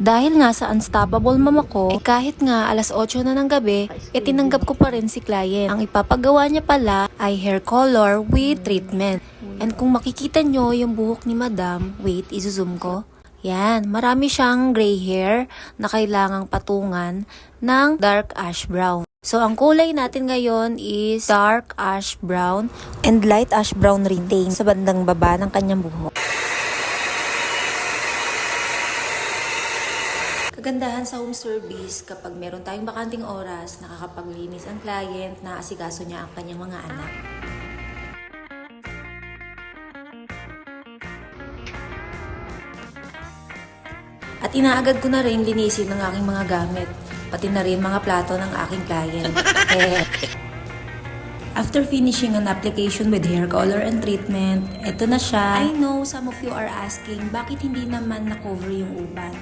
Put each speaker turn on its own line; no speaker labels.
Dahil nga sa unstoppable mama ko, kahit nga alas 8 na ng gabi, tinanggap ko pa rin si client. Ang ipapagawa niya pala ay hair color with treatment. And kung makikita nyo yung buhok ni madam, wait, izoom ko. Yan, marami siyang gray hair na kailangang patungan ng dark ash brown. So, ang kulay natin ngayon is dark ash brown and light ash brown retain sa bandang baba ng kanyang buhok. Kagandahan sa home service, kapag meron tayong bakanting oras, nakakapaglinis ang client, naasikaso niya ang kanyang mga anak. At inaagad ko na rin linisin ang aking mga gamit, pati na rin mga plato ng aking client. After finishing an application with hair color and treatment, eto na siya. I know some of you are asking, bakit hindi naman na-cover yung uban?